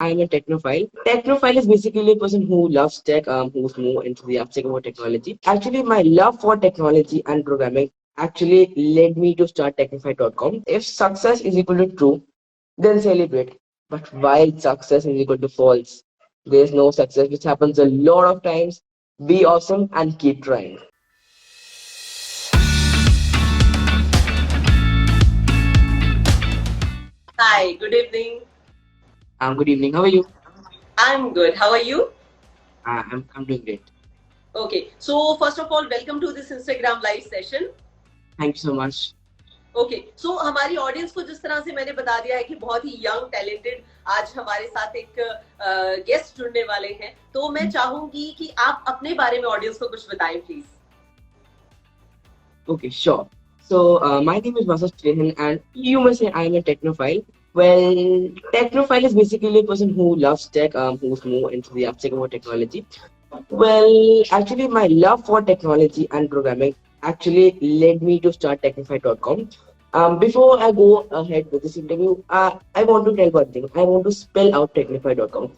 I'm a technophile. Technophile is basically a person who loves tech, who's more enthusiastic about technology. Actually, my love for technology and programming actually led me to start technophile.com. If success is equal to true, then celebrate. But while success is equal to false, there's no success, which happens a lot of times. Be awesome and keep trying. Hi, good evening. Good evening. How are you? I'm good. How are you? I'm doing great. Okay, so first of all, welcome to this Instagram live session. Thank you so much. Okay so हमारी audience को जिस तरह से मैंने बता दिया है कि बहुत ही यंग टैलेंटेड आज हमारे साथ एक गेस्ट जुड़ने वाले हैं, तो मैं चाहूंगी कि आप अपने बारे में ऑडियंस को कुछ बताएं please. Okay, sure. So, my name is Vasav Trehan, and you may say I'm a technophile. Well, technophile is basically a person who loves tech, who's more enthusiastic about technology. Well, actually, my love for technology and programming actually led me to start technophile.com. Before I go ahead with this interview, I want to tell one thing. I want to spell out technophile.com.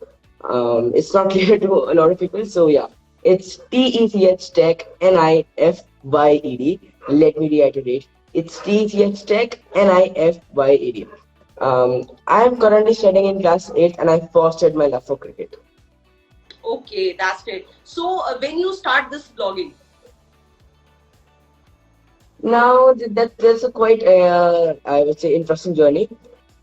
It's not clear to a lot of people, so yeah, it's TECH Tech NIFYED. Let me reiterate. It's TECH Tech NIFYED. I am currently studying in class 8 and I fostered my love for cricket. Okay, that's great. So when you start this blogging? Now that's a quite I would say interesting journey.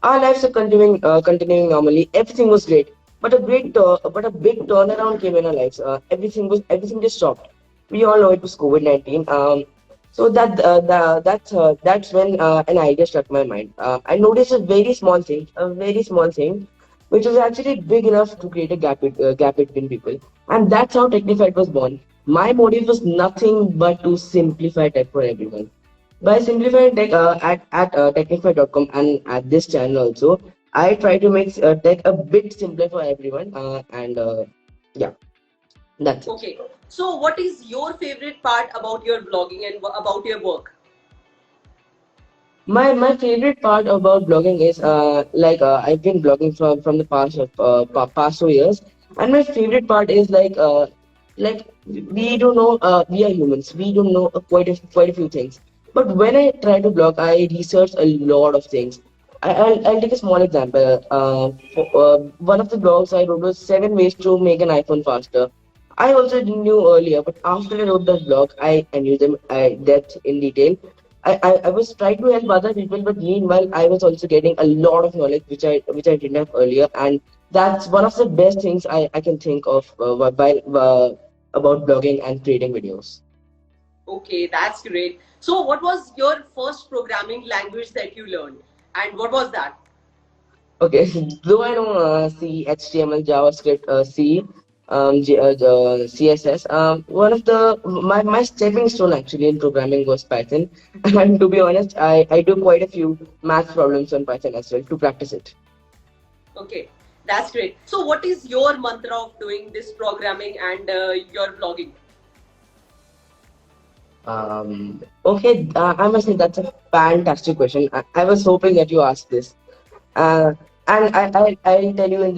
Our lives are continuing normally. Everything was great, but a big turnaround came in our lives. Everything just stopped. We all know it was COVID-19. So that's when an idea struck my mind. I noticed a very small thing, which was actually big enough to create a gap between people, and that's how Technified was born. My motive was nothing but to simplify tech for everyone. By simplifying tech at technify.com and at this channel also, I try to make tech a bit simpler for everyone. And yeah, that's it. Okay, so what is your favorite part about your blogging and about your work? My favorite part about blogging is I've been blogging from the past 2 years, and my favorite part is like we don't know, we are humans, we don't know quite a few things, but when I try to blog I research a lot of things. I'll take a small example. One of the blogs I wrote was 7 ways to make an iPhone faster. I also didn't knew earlier, but after I wrote that blog, I knew them depth in detail. I was trying to help other people, but meanwhile I was also getting a lot of knowledge which I didn't have earlier, and that's one of the best things I can think of about blogging and creating videos. Okay, that's great. So what was your first programming language that you learned, and what was that? Okay, though I know C, HTML, JavaScript, C, CSS. One of my stepping stone actually in programming was Python, and to be honest, I do quite a few math problems on Python as well to practice it. Okay, that's great. So what is your mantra of doing this programming and your blogging? Okay, I must say that's a fantastic question. I was hoping that you asked this. Uh, and I'll tell you in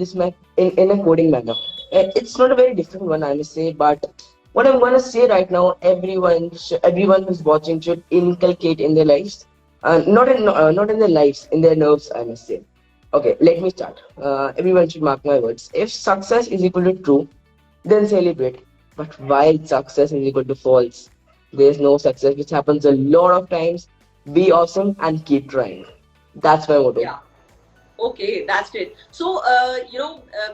in a coding manner. It's not a very different one, I must say, but what I'm gonna say right now, everyone who's watching should inculcate in their lives, not in their lives, in their nerves, I must say. Okay, let me start. Everyone should mark my words. If success is equal to true, then celebrate. But while success is equal to false, there's no success, which happens a lot of times. Be awesome and keep trying. That's my motto. Yeah. Okay, that's great. So,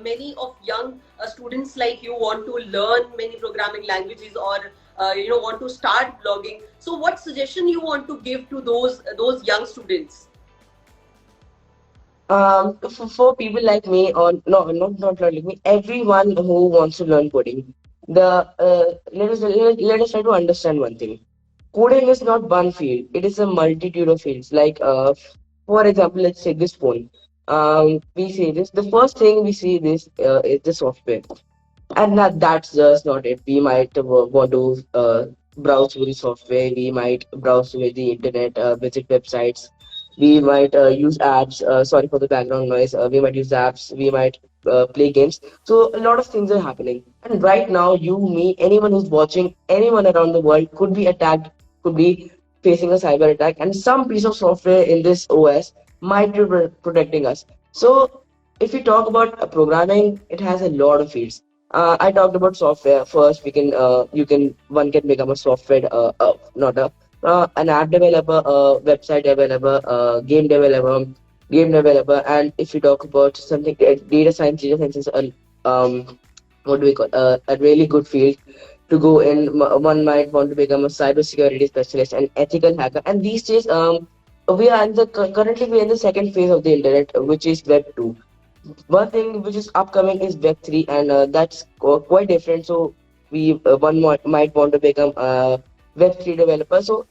many of young students like you want to learn many programming languages or want to start blogging. So, what suggestion you want to give to those young students? For people like me, or no, not like me, everyone who wants to learn coding, the let us try to understand one thing. Coding is not one field; it is a multitude of fields. For example, let's take this phone. We see this. The first thing we see this is the software, and that's just not it. We might want to browse through the software. We might browse through the internet, visit websites. We might use apps. Sorry for the background noise. We might use apps. We might play games. So a lot of things are happening. And right now, you, me, anyone who's watching, anyone around the world could be attacked, could be facing a cyber attack, and some piece of software in this OS might be protecting us. So if we talk about programming, it has a lot of fields. I talked about software first. We can one can become a software, not a an app developer, a website developer, game developer. And if you talk about something, data science is a what do we call a really good field to go in. One might want to become a cybersecurity specialist, an ethical hacker, and these days, we are in the currently we are in the second phase of the internet, which is Web 2. One thing which is upcoming is Web 3, and that's quite different. So we might want to become a Web 3 developer. So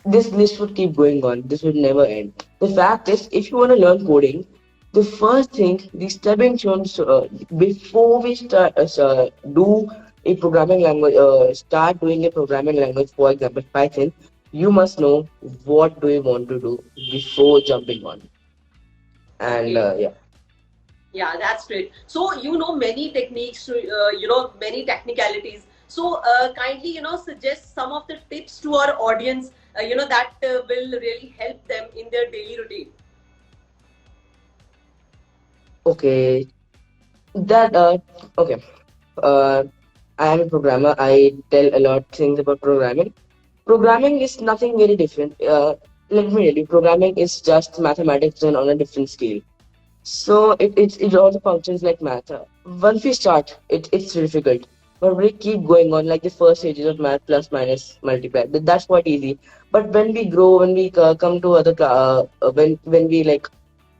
this list would keep going on. This would never end. The fact is, if you want to learn coding, the first thing, the stepping stones before we do a programming language, start doing a programming language, for example, Python, you must know what do you want to do before jumping on. And Okay. yeah. Yeah, that's great. So you know many techniques, many technicalities. So kindly suggest some of the tips to our audience. That will really help them in their daily routine. Okay, that okay. Uh, I am a programmer. I tell a lot of things about programming. Programming is nothing very different. Let me tell you, programming is just mathematics done on a different scale. So it also functions like math. Once we start, it's difficult. But we keep going on like the first stages of math, plus minus multiply. That's quite easy. But when we grow, when we come to other when we like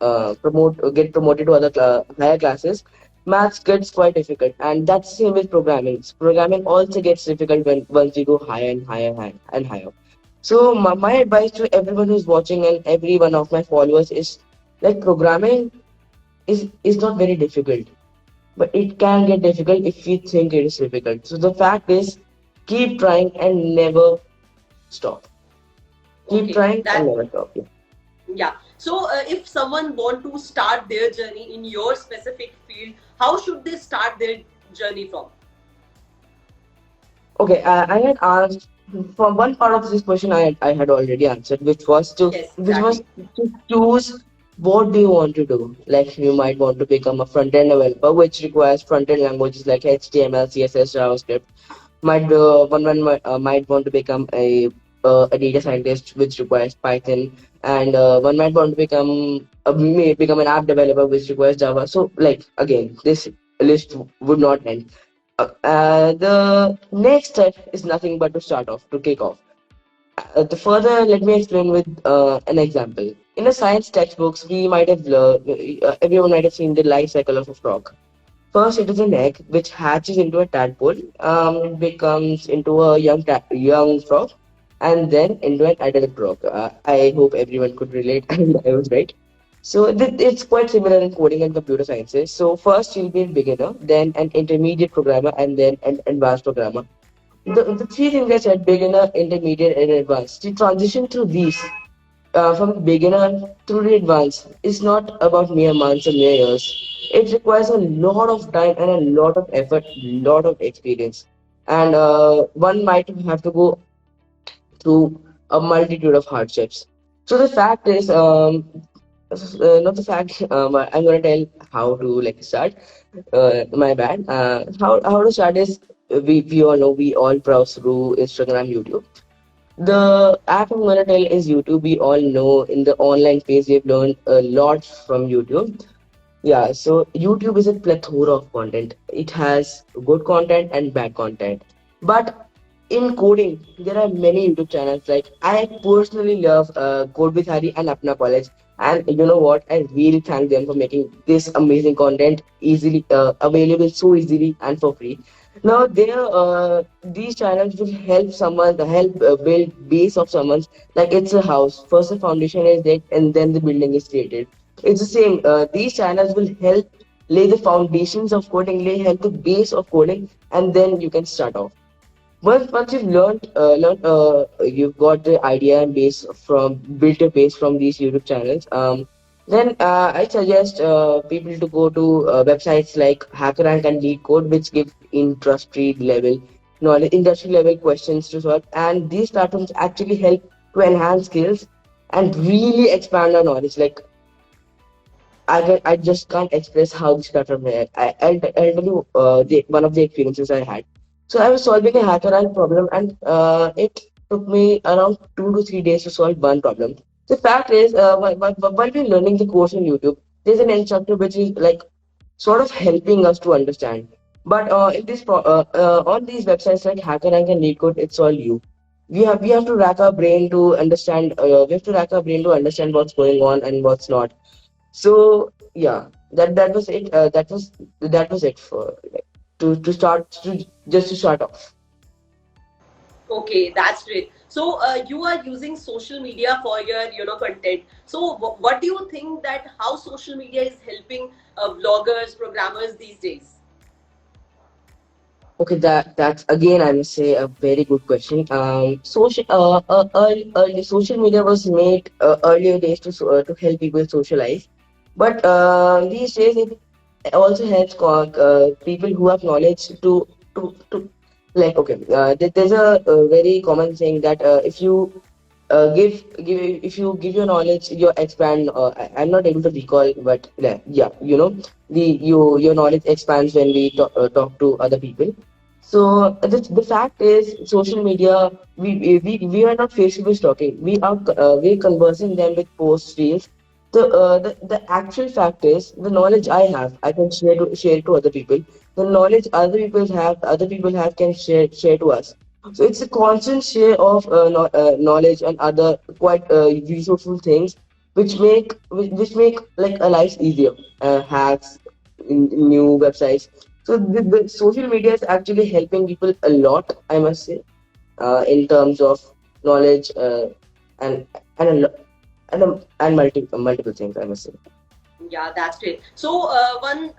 get promoted to other higher classes, maths gets quite difficult, and that's the same with programming. So programming also gets difficult when once you go higher and higher. So my advice to everyone who's watching and every one of my followers is like programming is not very difficult, but it can get difficult if you think it is difficult. So the fact is, keep trying and never stop. Keep Okay, trying and that never stop. Yeah. yeah. So if someone want to start their journey in your specific field, how should they start their journey from? Okay, I had asked for one part of this question. I had already answered, Yes, which was exactly. to choose what do you want to do. Like you might want to become a front end developer, which requires front end languages like HTML, CSS, JavaScript. Might want to become a data scientist, which requires Python, and one might want to may become an app developer, which requires Java. So like again, this list would not end. The next step is nothing but to start off, to kick off. The further, let me explain with an example. In a science textbooks, we might have everyone might have seen the life cycle of a frog. First, it is an egg which hatches into a tadpole, becomes into a young frog, and then into an adult frog. I hope everyone could relate, and I was right. So it's quite similar in coding and computer sciences. So first you'll be a beginner, then an intermediate programmer, and then an advanced programmer. The three things I said: beginner, intermediate, and advanced. The transition through these from beginner to the advanced is not about mere months or mere years. It requires a lot of time and a lot of effort, lot of experience, and one might have to go through a multitude of hardships. So the fact is, not the fact. I'm gonna tell how to like start. My bad. How to start is we all know we all browse through Instagram, YouTube. The app I'm gonna tell is YouTube. We all know in the online phase we've learned a lot from YouTube. Yeah, so YouTube is a plethora of content. It has good content and bad content. But in coding, there are many YouTube channels. Like I personally love Code with Hari and Apna College. And you know what? I really thank them for making this amazing content easily available so easily and for free. Now, these channels will help someone help build base of someone's like it's a house. First, the foundation is there, and then the building is created. It's the same. These channels will help lay the foundations of coding, help the base of coding, and then you can start off. Once you've you've got the idea and base from built a base from these YouTube channels. Then I suggest people to go to websites like HackerRank and LeetCode, which give industry level knowledge, industry level questions to solve. And these platforms actually help to enhance skills and really expand our knowledge. Like I just can't express how this platform I'll tell you one of the experiences I had. So I was solving a HackerRank problem, and it took me around 2 to 3 days to solve one problem. The fact is, while we're learning the course on YouTube, there's an instructor which is like sort of helping us to understand. But on these websites like HackerRank and LeetCode, it's all you. We have to rack our brain to understand. We have to rack our brain to understand what's going on and what's not. So yeah, that was it. That was it for like, to start to just to start off. Okay, that's great. So you are using social media for your content. So what do you think that how social media is helping vloggers, programmers these days? Okay, that's again I must say a very good question. Social media was made earlier days to help people socialize, but these days it also helps people who have knowledge to like okay. There's a very common saying that if you give if you give your knowledge your expand I'm not able to recall but yeah your knowledge expands when we talk to other people. So the fact is social media we are not face to face talking, we're conversing them with post reels. The actual fact is the knowledge I have I can share it to other people. The knowledge other people have can share to us. So it's a constant share of knowledge and other quite useful things which make like a life easier. Hacks, new websites. So the social media is actually helping people a lot, I must say, in terms of knowledge and and a, lo- and multiple things, I must say. Yeah, that's great. So one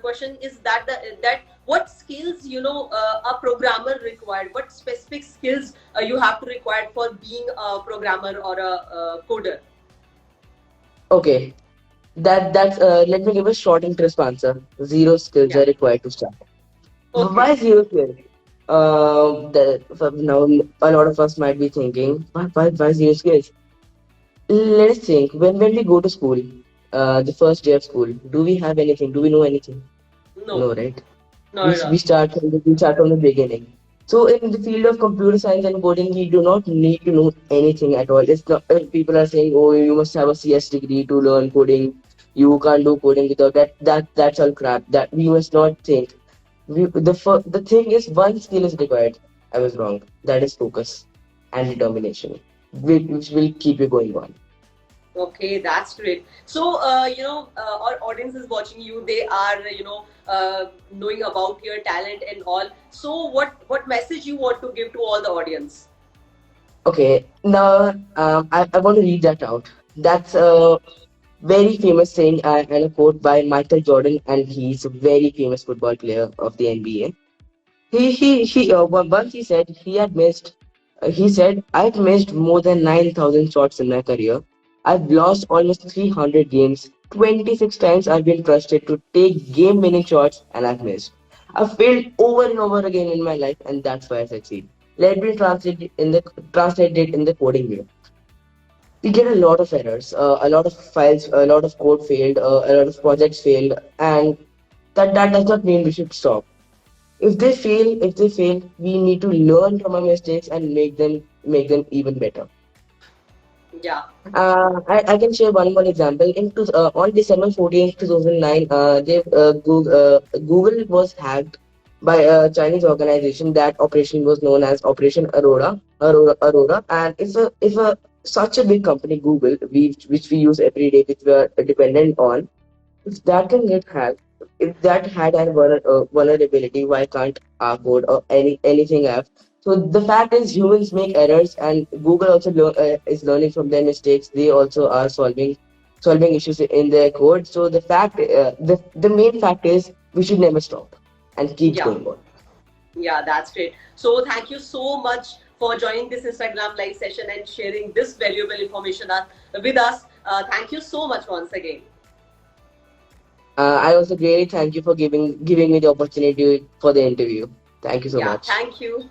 question is that that what skills a programmer required? What specific skills you have to require for being a programmer or a coder? Okay, that's let me give a short and crisp answer. Zero skills Yeah. are required to start. Okay. Why zero skills? Now a lot of us might be thinking, why zero skills? Let us think. When we go to school, the first day of school, do we have anything? Do we know anything? No, No, right? not at all. We start from the beginning. So in the field of computer science and coding, we do not need to know anything at all. It's not people are saying, oh, you must have a CS degree to learn coding. You can't do coding without that. That's all crap. That we must not think. The thing is, one skill is required. I was wrong. That is focus and determination, which will keep you going on. Okay, that's great. So, our audience is watching you. They are, knowing about your talent and all. So, what message you want to give to all the audience? Okay, now I want to read that out. That's a very famous saying and a quote by Michael Jordan, and he's a very famous football player of the NBA. Once he said he had missed. He said, "I've missed more than 9,000 shots in my career. I've lost almost 300 games. 26 times I've been trusted to take game-winning shots, and I've missed. I've failed over and over again in my life, and that's why I succeed." Let me translate it in the coding way. We get a lot of errors, a lot of files, a lot of code failed, a lot of projects failed, and that does not mean we should stop. If they fail, we need to learn from our mistakes and make them even better. Yeah, I can share one more example. On December 14th, 2009, Google was hacked by a Chinese organization. That operation was known as Operation Aurora, and if a such a big company, Google, which we use every day, which we are dependent on, if that can get hacked, if that had a vulnerability, why can't our code or anything have? So the fact is, humans make errors, and Google also is learning from their mistakes. They also are solving issues in their code. So the main fact is we should never stop and keep yeah. going on. Yeah, that's great. So thank you so much for joining this Instagram live session and sharing this valuable information with us. Thank you so much once again. I also really thank you for giving me the opportunity for the interview. Thank you so Yeah, much. thank you.